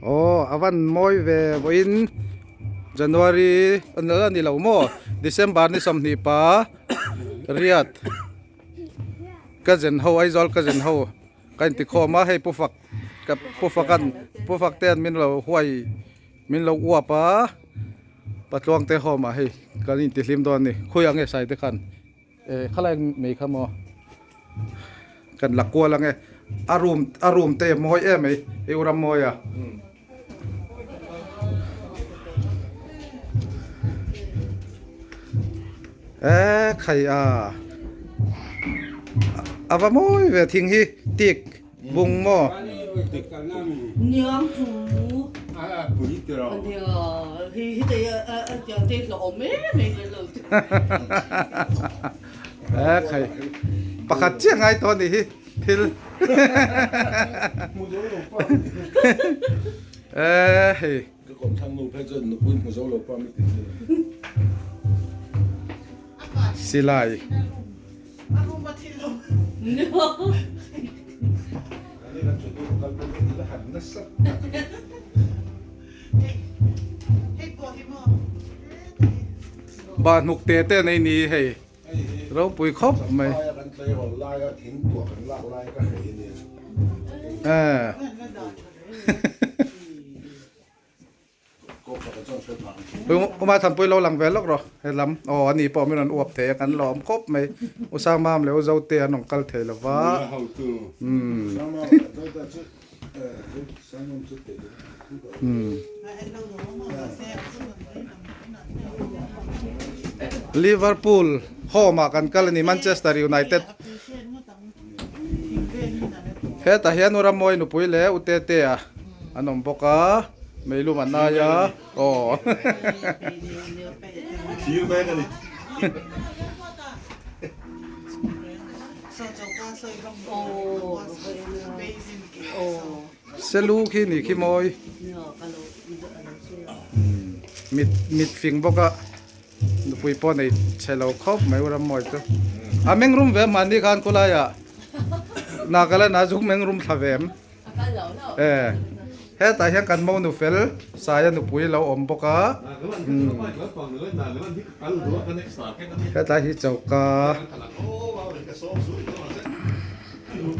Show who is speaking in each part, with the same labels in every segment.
Speaker 1: โอ้อวันมอยเววิน January อันนั้นนี่เราโม่ December นี่สมนีป้าเรียดก็เจนเฮาไอจอลก็เจนเฮากันติดคอมาให้ผู้ฝักกับผู้ฝักกันผู้ฝักเต้นมินเราห้วยมินเราอ้วป้าปัดลวงเตะหอมาให้กันอินติลิมดอนนี่คุยอังเงใส่เตะกันข้าแรงไม่ขโมกันหลักกัวลังไงอารมณ์เตะมอยไหมอุรำมอยอ่ะใครว่ามอยเวทิ้งฮีติกบุงหม้อ
Speaker 2: 娘子，
Speaker 3: 不一定
Speaker 2: 哎
Speaker 3: 了。
Speaker 2: 呀，迄个讲这老妹妹个老。
Speaker 1: ใครประคัดเจียงไงตอนนี้ทิลเฮ้ย
Speaker 3: 个广场路拍这不木手了，把没得。
Speaker 1: สิไลบ้านหุกเตะในนี้เฮ้ยเราปุ๋ยครบไหมผมมาทำปุ๋ยเราหลังแหวนล็อกหรอให้ล้ำอ๋ออันนี้ปอไม่นอนอวบเทกันหลอมครบไหมอุตส่าห์มามแล้วเจ้าเตียนของกัลเทลวะลิเวอร์พูลห่อมากันกันนี่แมนเชสเตอร์ยูไนเต็ดเฮ้แต่เฮียนุรามอยนุปุยเล่อุเตเตะอันนนปกะไม่รู้มันนายะโอ้
Speaker 3: ที่อยู่ไหนกันนี่
Speaker 1: เซลูขี้นี่ขี้มอยมิดฟิงบอกะนุปุยปอนในเชลล์ครบไม่รามอยตัวเมงรุมเวมันนี่การกุลายะนักเล่นนาจุกเมงรุมทาเวมเฮ้แต่ยังกันมองนุเฟลสายนุปุยเราอมปกะเฮ้แต่ฮิเจ้ากะ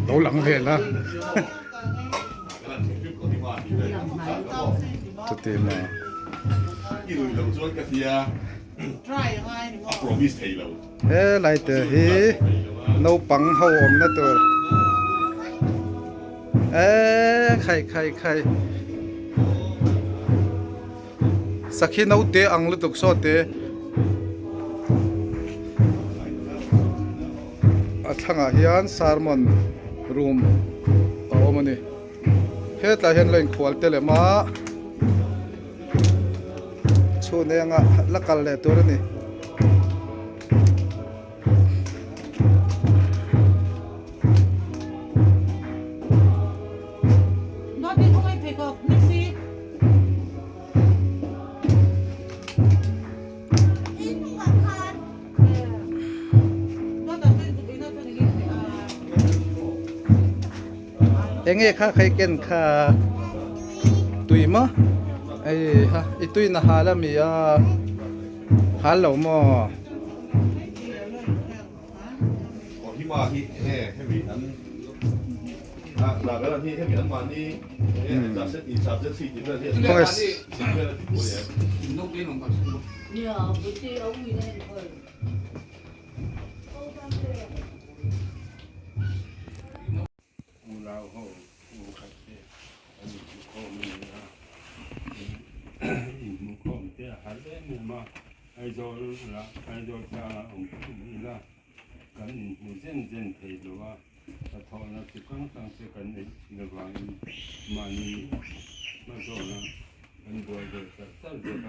Speaker 1: เราหลังเวนะตุติมาไรเตะฮีนูปังเขาอมนะตัวใครสักขีนูเตะอังลุตุกโซเตะทั้งอาหิอันซาร์มอนรูมเอามันนี่เฮ็ดละเห็นเลยขวลเตเลมาชูเนียงะละกัลเลตัวนี้เอ็งข้าใครเก่งข้าตุยมั้งไอ้ฮะไอ้ตุยน่ะฮาละมีฮาเหล่ามั้ง
Speaker 3: ที่มาที่ให้มีอันหลักแล้วที่ให้มีอันมานี่จับเส้นอีจับเส้นสี่จิตเลยที่สิ่งเพื่อนที่พูดเนี่ยนุ่งตีนุ่งก่อน
Speaker 2: เนี่ย不是要为那个。
Speaker 3: เราเขาขัดเจ้อันนี้ข้อมือนะมุขข้อมือเจ้าหันเล่นมาไอ้โจละไอ้โจจ้าองค์นี้ละกันมีเส้นเทหรือว่าถ้าทอนะที่ข้างต่างเสียกันในระหว่างมันมาโจนะกันบัวเดือดสัตว์เดือด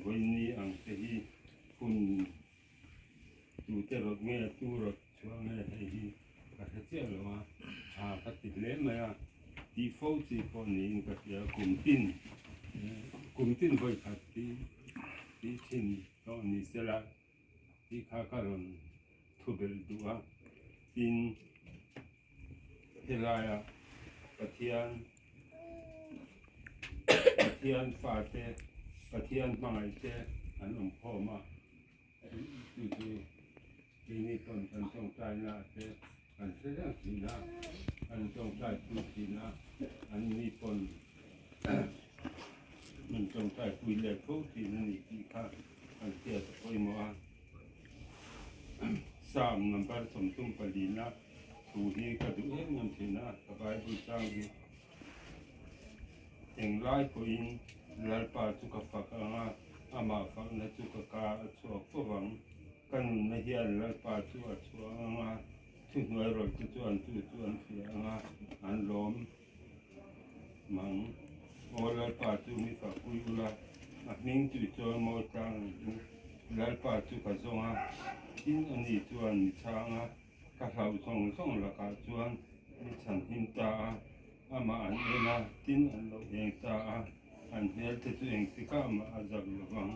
Speaker 3: วันนี้อังเที่คุณดูเจรถเงี้ยตู้รถช่วงเงี้ยที่ก็จะเจอหรือว่าปฏิเสธไหมที่ฟ้องที่คนนี้ก็จะกลุ่มทิ้นไปขัดที่ทิ้นตอนนี้เสร็จแล้วที่ข้าการนทุบดูว่าทิ้นเฮลาย ปะเทียนปะเทียนฝาเตปะเทียนมังไอเตอันหลวงพ่อมาดูปีนี้ตนฉันต้องใจนะเตอันเสียงสีนะอันต้องใจพูดสีนะอันนี้ตนมันต้องใจคุยเลยพูดสีนั่นอีกทีค่ะอันเสียจะคุยมาสามนับไปสมตุ้มปลีนะถูที่กระดูกเงินทีนะสบายบุญจังดีเอ็งไล่คุยไล่ป่าจุกฝักอามาฝักนะจุกกาชัวฝรั่งกันไม่เฮียไล่ป่าชัวทุกหน่วยรถจวนเสียอันล้มมังโอไล่ป่าจุมีฝักคุยละมิ่งจุจวนมอจังไล่ป่าจุกจงกินอันนี้จวนมีช้างกระเทาส่งละกาจวนมีฉันหินตาอามาอันเอนะกินอันเราเองตาอันเฮลที่ตัวเองที่ข้ามาอาจับระวัง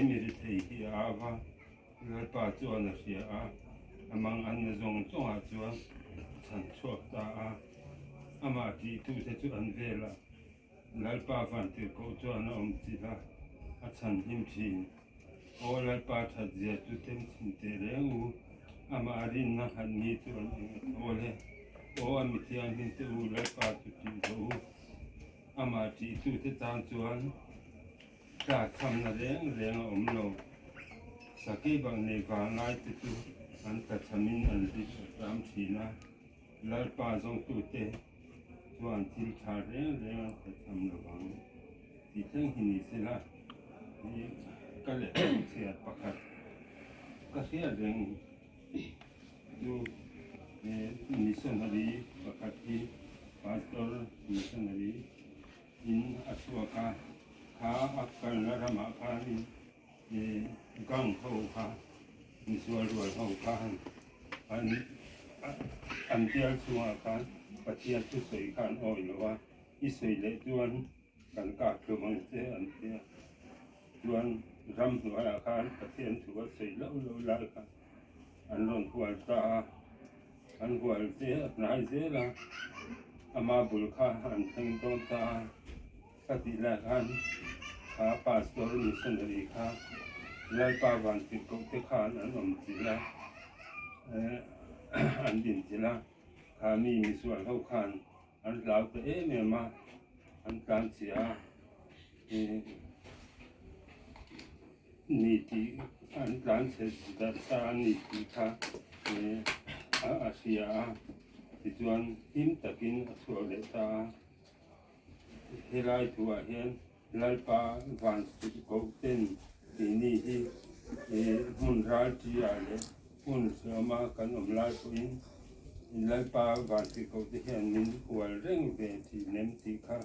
Speaker 3: มีริทีที่อาวะไล่ป่าจวนเสียมังอันจงจวนฉันชอบตาอามาที่ตัวที่จวนเวลาไล่ป่าฟันที่เขาจวนอมจิละฉันหิมชินโอไล่ป่าทัดเจียตุเต็มสินเตเรงอามารินนะฮันมีตัวโอเลโออามิที่อันหินตัวไล่ป่าตุจิโตอามาที่ตัวที่ตามจวนกาคำนั่นเรงอมโลสักกี่บางในวางไล่ตัวอันกัจฉมินอันดิตามทีนะไล่ป่าทรงตัวเตจวนทิลชาเรงกัจฉมระวังที่ทั้งหินสิละนี่ก็เลยเสียประคัดก็เสียเรื่องดูมิชชันนารีประคัดที่พาสตอร์มิชชันนารีอินอัศวกาข้าอักกันละธรรมะข้านี่กังเขาข้ามิสวรรวยเขาข้าอันเดียวชัวกันปฏิยัติสวยกันอ่อยหรือว่าอิสวยเล็กจวนกันกาคือมันเสียอันเดียวจวนรำหัวอาคารปฏิยัติถือว่าสวยแล้วลายกันอันร้อนหัวตาอันหัวเสียนายเสียละอามาบุลค่าอันทั้งต้นตาสติแลกันข้าป่าสตอร์มิสันดีข้าไล่ป่าวันติดกบเตข้าอันอมจิละอันดินจิละข้ามีส่วนเข้าขันอันเหล่าตัวเมียมาอันการเสียนี่ที่อันการเสียดัตตานี่ที่ข้าอาเซียที่จวนหิมตะกินสัวเลตาเฮลัยตัวเห็นไล่ป่าวันติดกบเต้นที่นี่ที่มุนราจีอะไรมุนเสือมากันอมลายปุ่นไล่ป่าวันที่เขาที่เห็นมินหัวเร่งเวทีเน้นที่ข้า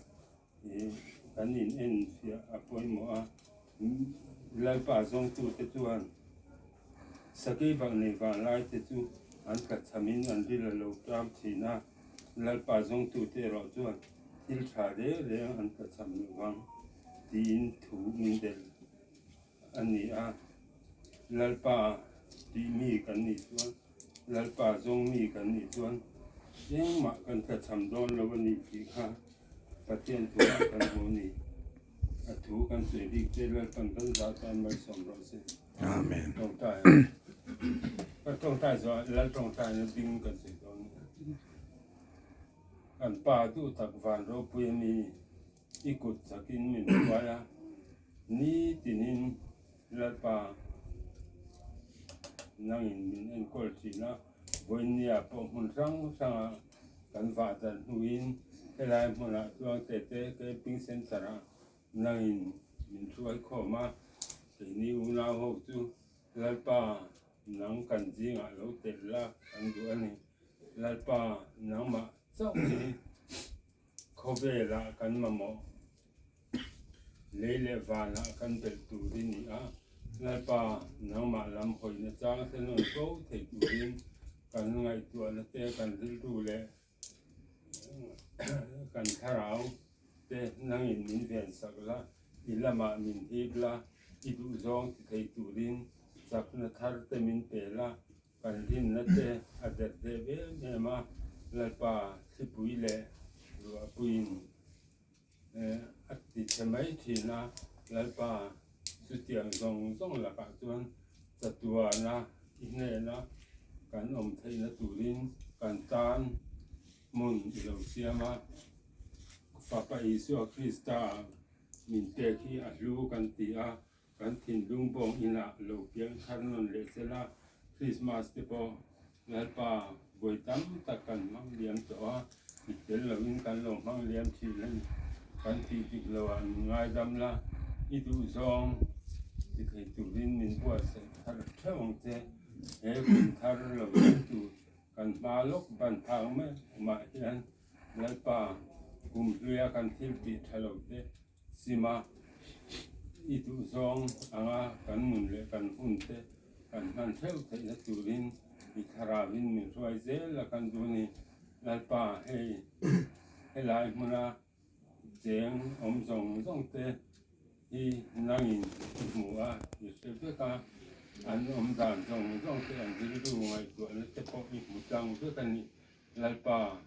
Speaker 3: กันอินเอ็นเสียอภัยหมอไล่ป่าทรงตัวเตจวนสกีบางในวันไล่เตจูอันกัดสมินอันดิลโลกรามทีน่าไล่ป่าทรงตัวเตรอจวนทิลชาเร่อันกัดสมินวังที่อินถูมินเดลอันนี้ไล่ป่าที่มีกันนี่จวนไล่ป่าทรงมีกันนี่จวนยังมากันกัดสมโดนแล้ววันนี้ที่ข้าประเทศตัวกันโหนี่ถูกันสวยดีเจริญกันรักกันไม่สมรสอาเมนต้องตายก็ต้องตายส่วนแล้วต้องตายเนี่ยดิ้งกันสิตรงนี้อันป่าตู้ตักวันเราเพื่อมีอีกุศสกินมีไว้นี่ที่นี่แล้วป่านั่งมีเอ็นกอลจีนะวันนี้พอมันสั่งกันว่าจะวินเวลามันละตัวเตะก็ปิ้งเส้นสระนั่งมีช่วยข้อมาทีนี้อุณาหจูแล้วป่านั่งกันจริงเราเตะละกันดูอันนี้แล้วป่านั่งมาเจ้าที่เขาเวลากันมาหมอเล่ๆวานะกันเป็นตูรินี่แล้วป่านั่งมาลำหอยนะจ้าเส้นนโตเทตูรินกันไงตัวนะเตะกันดูเลยกันขาราวเตนั่งมินเวียนสักละอิละมามินฮิบละอิดุซองที่ไทยตูรินสักนัทฮาร์เตมินเปละกันดินนัทเตอเดเดเวเนมาละป่าสิบุยเล queen at the Tamatina Lalpa Sutian Zong la Patuan Satuana Inena kan Thayna Turin kan Tan Mun Ilosiama Papa Isu Krista Min Teki Alu kan Tia kan Tin Lungbong Ina Lo Piang Kanon Lesela Christmas Depo Lalpa Boitam Takan Mang Liam Toa Itel Lawin kan Long Mang Liam Chilen kan Titik Lawan Ngai Damla Itu Zong Tikai Turin Min Buase Tar Chong Te Kun Tar Lawin Tu kan Malok Ban Pang Me Ma Hian Lalpa Lia kan Tilti Talote Sima Itu Zong Anga kan Munle kan Hunte kan Man Tel Te Turin Ikarawin Min Roizel la kan Duni Lalpa Helai Muna Jeng Zong Te I Nangin Mua Yusefeka An Dan Zong Te An Diru Ngai Tua Te Po I Mutang Tekani Lalpa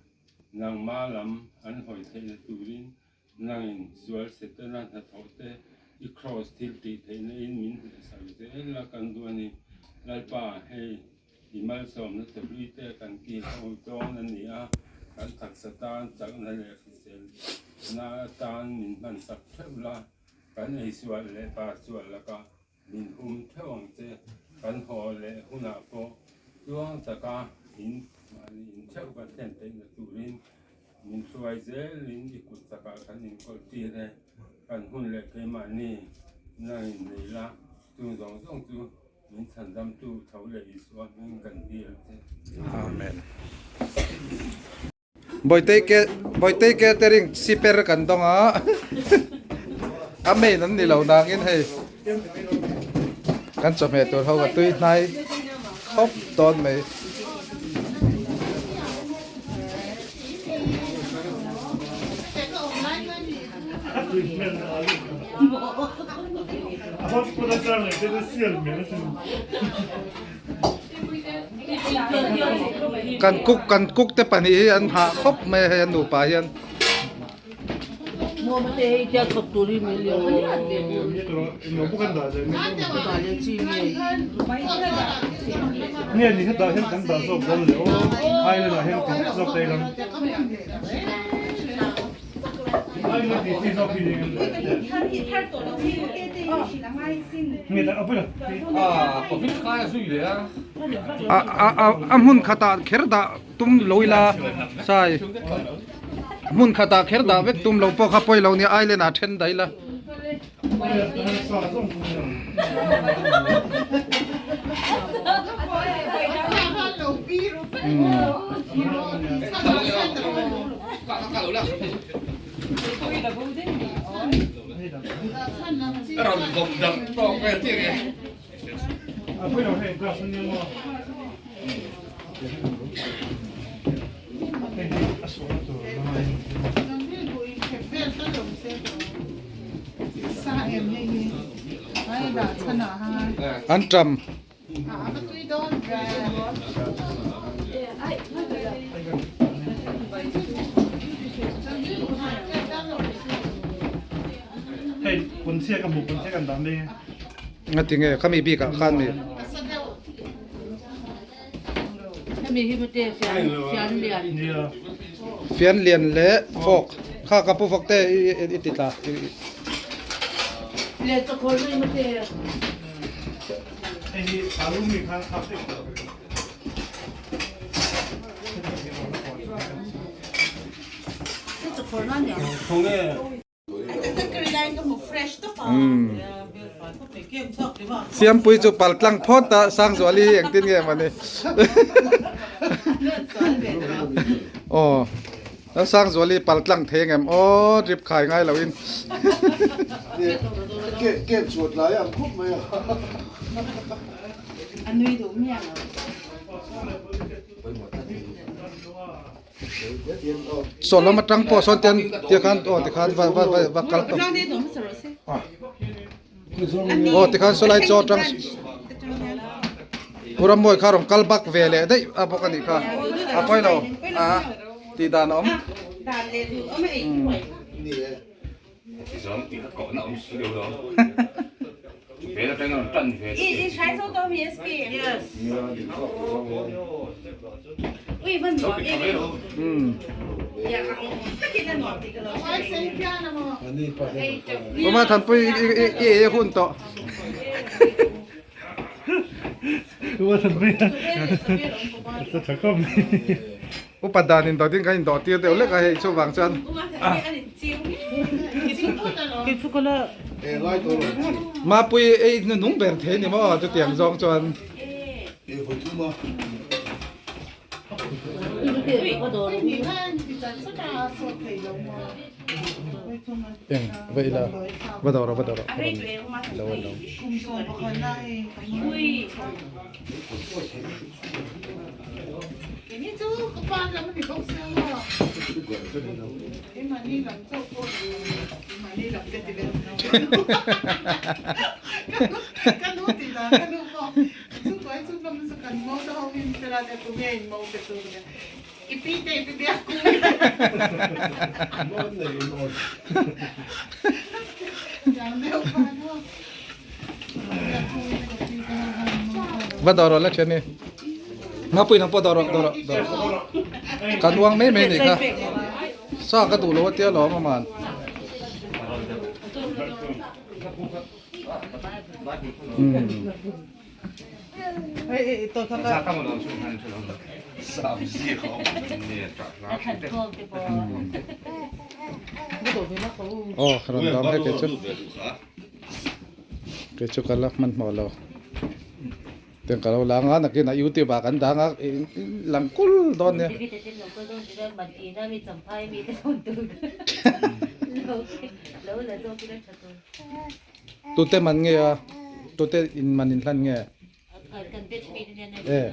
Speaker 3: Nang Malam An Hoi Te Turin Nangin Sual Setana Tote I Cross Tilti Te In Min Savizel la kan Duni Lalpa Imal Som Na Tabite kan Ki Hau Don Ania kan Taksatan Chak Na Le Fisel Na Tan Min Man Sak Thevla kan Ei Sual Le Pa Sual La Ka Min Thewang Te kan Ho Le Huna Po Tuang Taka In Theu kan Ten Te Na Turin Min Suai Zel In Ikut Taka kan In Kol Ti Le kan Hun Le Ke Ma Ni Na In Nei La Tu Zong Tu Min Chan Dam Tu Thau Le I Sual Min Kan Di Te
Speaker 1: Amen. Boy ke tering siper kan tonga. Ame nan ni lo nangin hey. Kan chome to ho ga tui nai. Hop ton mai.
Speaker 4: Hot production itu sial mesin.
Speaker 1: Kan cook te pani an ha khop me he nu pa hian.
Speaker 2: Mua mà thế cho chụp tụi đi mới liều
Speaker 4: Itu bukan dah ada.
Speaker 2: cả lên chi này
Speaker 4: Ni ni dah hen kan dah sok dah le. Oh, hai le dah hen kan sok dah kan. Hai le di sok ni. Ni dah apa dah?
Speaker 1: Amun khata kherda tum loila sai. Mun khata kherda vek tum lo po kha poi lo ni ai le na then dai la.
Speaker 4: Apa dah hen kelas ni mo.
Speaker 1: An tram
Speaker 4: Hey, pun sia kan pun sia kan dah ni.
Speaker 1: ngatinge kami bi ka khan mi.
Speaker 2: ถ้ามีที่มันเตะเสียนเรียน
Speaker 4: Dia.
Speaker 1: Fian lian le fok kha ka pu fok te itita
Speaker 2: เรียนจะคนไม่มาเตะ
Speaker 4: Ini alum ni kan kapit.
Speaker 2: จะคนนั่นเนี่ย
Speaker 3: 통해
Speaker 1: siam pui chu pal tlang phot ta sang zwali eng tin nge mani oh ta sang zwali pal tlang theng em oh drip khai ngai lawin
Speaker 5: Cái chuột lái ăn khúc mày à?
Speaker 2: anh nuôi đủ miệng
Speaker 1: so lo matang po son ten ti khan oh ti khan va kal to oh ti khan so lai cho tang puram moi kharong kalbak vele dei apokani kha apoi lo a ti dan om
Speaker 2: ด่านเรียนเอาไม่ห่วย
Speaker 5: นี่เลย
Speaker 3: 其实比他搞那我们16了，别的真的真别。
Speaker 6: 一传送到 PSP。
Speaker 2: yes อุ้ยมันหนอนเอง
Speaker 1: อืม
Speaker 2: อย่าก็กินแต่หนอนติดกันแล้วใช่ไหม
Speaker 5: อันนี้ประเด็น
Speaker 1: ประมาณทันปุ้ยอีหุ่นโต
Speaker 4: Ủa thật vậy Sao thật không
Speaker 1: อุปดานินต่อที่กันต่อเตียวเดียวเล็กไอ้ช่วงวางจัน
Speaker 2: กินช็อกโกแลต
Speaker 5: เอ้ไล่ตัวเลย
Speaker 1: มาปุ้ยไอ้นุ่งเบรเทนี่มั้งจะเตียงจองจวน
Speaker 5: เอ้ฝุ่นมา
Speaker 2: ก็โดน
Speaker 1: เองไปละบัดอร์บัดอร์
Speaker 2: อะไรตัวเองมา
Speaker 1: แล้วแล้ว
Speaker 2: อุ้ย
Speaker 6: 你这个班咱们得够香了。哎妈，你冷做过的，哎妈，你冷在这边。kan nu tila, kan nu po. Sukai su naman sa kan mo daw hin sila na kumain mo betul na. Ipite ipite ako.
Speaker 5: นอนเลยนอน
Speaker 6: Yang leo pa no.
Speaker 1: บัดอร์เล็กเช่นนี้มาปุ้ยนังปอดอร์กันวางไม่นี่ค่ะซากระดูโลเตียวหลอประมาณ
Speaker 2: เฮ้ยตัวเขาก็
Speaker 3: 上戏好，你长啥？
Speaker 2: ไม่โดนไม่มาเขา
Speaker 1: อ๋อขนมดำให้เกจุเกจุกันละมันหมดแล้วเตียงกันเราล้างอ่ะนักกินอายุที่บากันดังอ่ะหลังกุลตอนเนี้ย
Speaker 7: พี่แต่เต้นเราก็ต้องจะได้บัตรอีน่ามีสัมภาระมีแต่คนตื่นแล้วแล้วตัวพี่ได้ชัดตัว
Speaker 1: ตัวเต้มันเงี้ยตัวเต้อินมันอินทันเงี้ย
Speaker 7: กันเป็นปีนี้เนี่ย
Speaker 1: เออ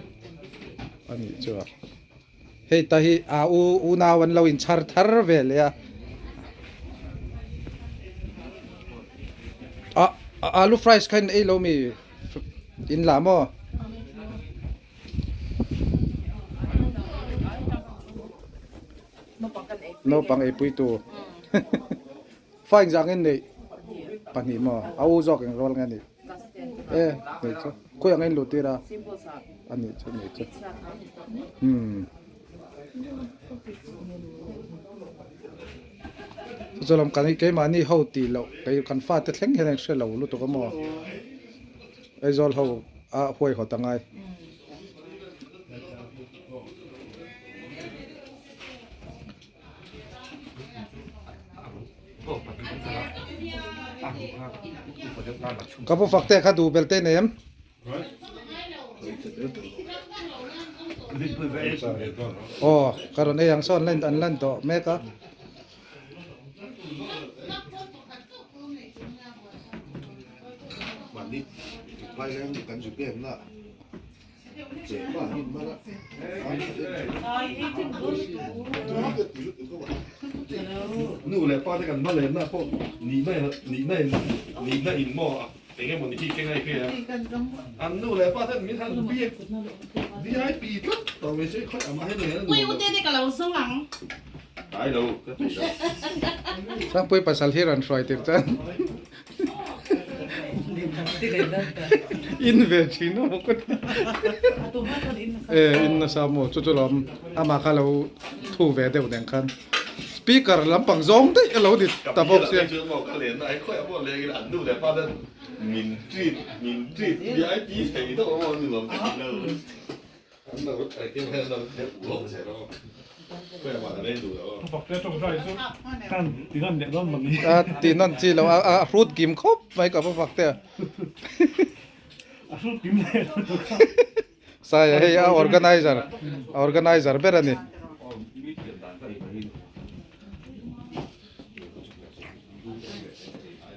Speaker 1: อันนี้ชัวร์เฮ้ยตาฮีอูนาวันเราอินชาร์ทาร์เวลยอาลูฟรายส์คันเอเรามีอินลามอโนปังเอปุยตัวฟ้าอินจังเงินเลยปันนี้มอเอาจอกอย่างร้อนกันนี่เอ๊ะนี่จ้ะคุยอย่างเงินหลุดตีระอันนี้จ้ะนี่จ้ะจะลองกันให้แกมานี่เขาตีเราไปกันฟ้าแต่เล็งเห็นเชื่อเรารู้ตัวก็มอไอ้จอลเขาห่วยเขาตั้งไงก็พอฟักแต่ข้าดูเบลเต้เนมอ๋อการันเอยังซ่อนเล่นอันเล่นต่อแม่ก็
Speaker 5: วันนี้ไปแล้วกันจุดเปลี่ยนละเจ็บบ้าหินมาละ
Speaker 4: นู่นแหละป้าจะกันมาเลยนะพวกหนีไม่หนีไม่หนีไม่อินหม้อเป็นไงหมดที่เก่งไงพี่อันนู่นแหละป้าท่านมีท่านเบี้ยVIP ปุ๊บต่อไปใช้ค่อยเอามาให้เลยนะ
Speaker 2: อุ้ยวันเต้กับเราสว่าง
Speaker 3: 来喽，
Speaker 1: สร้างปุ้ยปัสสาวะรันทรอยติดจันอินเวชิโน่ก็
Speaker 2: ตัวมาคนอิน
Speaker 1: อินนะสามูจุดล้อมอามาคาเราทูเวเดวแดงคันสปีกเกอร์ลำปังซองได้เราดิตาบอกเสีย
Speaker 3: 就冇可怜，哎，快要冇嚟嘅難度嚟，發得面珠 VIP 皮都我你諗得啦，咁就係叫咩咯？一胡成咯，佢又話喺呢度咯。
Speaker 4: บอกจะจงใจสุดกันตีนั่นเนี่ยนั่นมันนี่
Speaker 1: ตีนั่นที่เรารูดกิมครบไปกับพวกฝักเตะ
Speaker 4: สุดกินเลย
Speaker 1: ใช่ให้ออร์แกไนเซอร์เบรนี่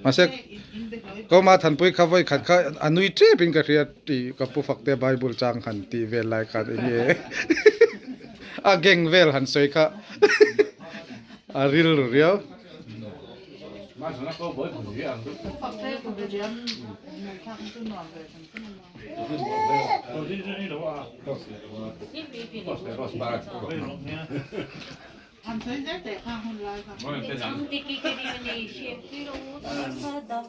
Speaker 1: มาเสกก็มาทันปุ้ยข้าวไว้ขัดข้าอนุยเทเป็นกระเทียตีกับผู้ฝักเตะไบเบิลจางหันตีเวลไลกันเงี้ยเก่งเวลหันสวยค่ะริลเรียว
Speaker 3: Mas não é só boi, não é?
Speaker 6: ฝักแท้กูเรียนทางขึ้นนอนเลยฉันขึ้นนอน
Speaker 4: ตัวที่นี่หรอว่า
Speaker 7: ที่ปีปี
Speaker 3: Ross barato.
Speaker 6: ทำใช้ได้แต่ข้างคนร้ายค่ะ
Speaker 3: Moi,
Speaker 7: Ang tiki kiri ni chef pero sa dap.